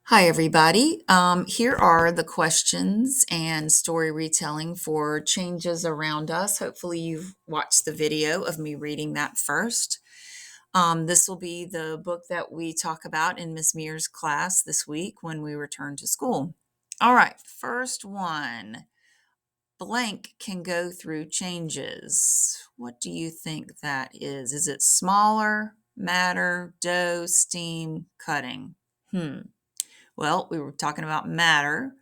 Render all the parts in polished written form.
Hi, everybody. Here are the questions and story retelling for changes around us. Hopefully, you've watched the video of me reading that first. This will be the book that we talk about in Miss Muir's class this week when we return to school. All right, first one. Blank can go through changes. What do you think that is? Is it smaller, matter, dough, steam, cutting? Well, we were talking about matter,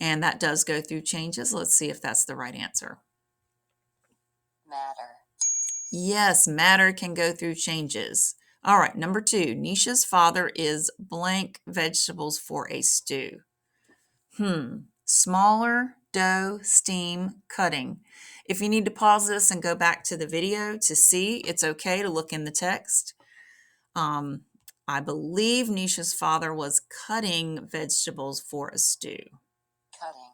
and that does go through changes. Let's see if that's the right answer. Matter. Yes, matter can go through changes. All right, number 2. Nisha's father is blank vegetables for a stew. Smaller, dough, steam, cutting. If you need to pause this and go back to the video to see, it's okay to look in the text. I believe Nisha's father was cutting vegetables for a stew. Cutting.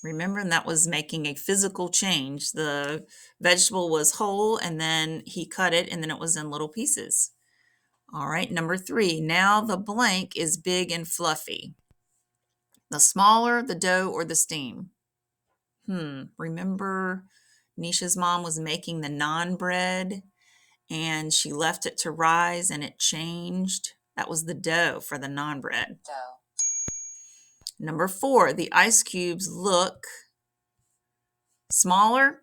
Remember, and that was making a physical change. The vegetable was whole, and then he cut it, and then it was in little pieces. All right, number 3. Now the blank is big and fluffy. The smaller, the dough, or the steam? Remember, Nisha's mom was making the naan bread, and she left it to rise, and it changed. That was the dough for the naan bread. Dough. Number 4. The ice cubes look smaller,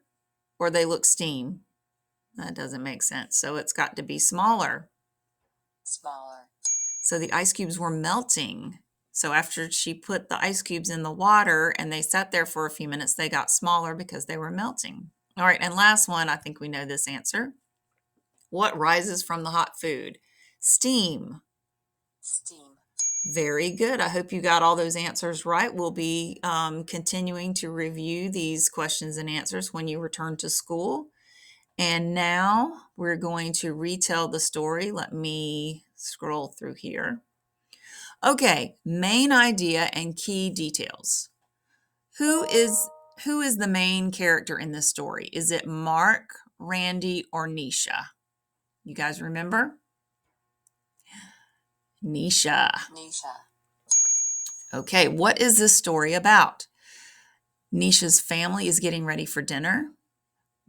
or they look steam? That doesn't make sense. So it's got to be smaller. Smaller. So the ice cubes were melting. So after she put the ice cubes in the water and they sat there for a few minutes, they got smaller because they were melting. All right, and last one, I think we know this answer. What rises from the hot food? Steam. Steam. Very good. I hope you got all those answers right. We'll be continuing to review these questions and answers when you return to school. And now we're going to retell the story. Let me scroll through here. Okay, main idea and key details. Who is the main character in this story? Is it Mark, Randy, or Nisha? You guys remember? Nisha. Nisha. Okay, what is this story about? Nisha's family is getting ready for dinner.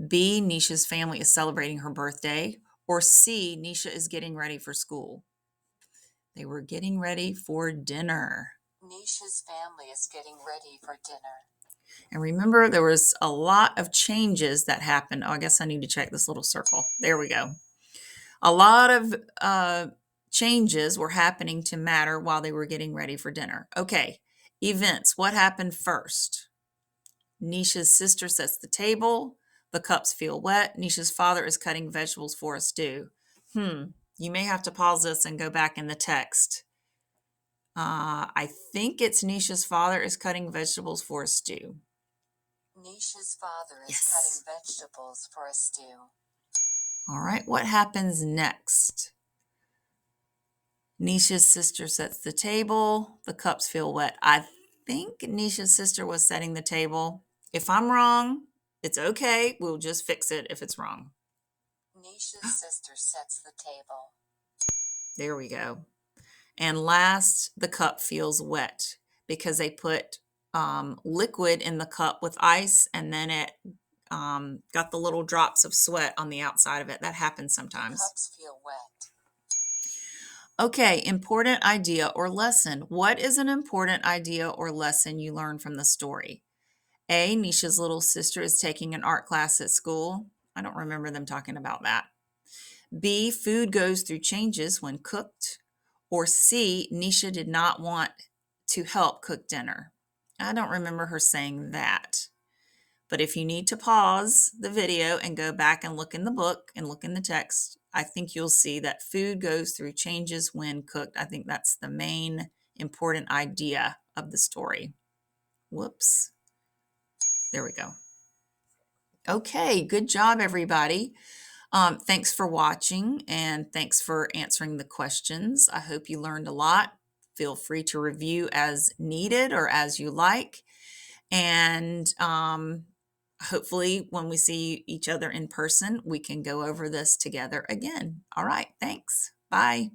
B, Nisha's family is celebrating her birthday. Or C, Nisha is getting ready for school. They were getting ready for dinner. Nisha's family is getting ready for dinner. And remember, there was a lot of changes that happened. Oh, I guess I need to check this little circle. There we go. A lot of changes were happening to matter while they were getting ready for dinner. Okay, events. What happened first? Nisha's sister sets the table. The cups feel wet. Nisha's father is cutting vegetables for a stew. You may have to pause this and go back in the text. I think it's Nisha's father is cutting vegetables for a stew. Nisha's father is Yes. cutting vegetables for a stew. All right, what happens next? Nisha's sister sets the table. The cups feel wet. I think Nisha's sister was setting the table. If I'm wrong, it's okay. We'll just fix it if it's wrong. Nisha's sister sets the table. There we go. And last, the cup feels wet because they put liquid in the cup with ice, and then it got the little drops of sweat on the outside of it. That happens sometimes. Cups feel wet. Okay, important idea or lesson. What is an important idea or lesson you learned from the story? A, Nisha's little sister is taking an art class at school. I don't remember them talking about that. B, food goes through changes when cooked. Or C, Nisha did not want to help cook dinner. I don't remember her saying that. But if you need to pause the video and go back and look in the book and look in the text, I think you'll see that food goes through changes when cooked. I think that's the main important idea of the story. Whoops. There we go. Okay, good job, everybody. Thanks for watching and thanks for answering the questions. I hope you learned a lot. Feel free to review as needed or as you like. And hopefully, when we see each other in person, we can go over this together again. All right, thanks. Bye.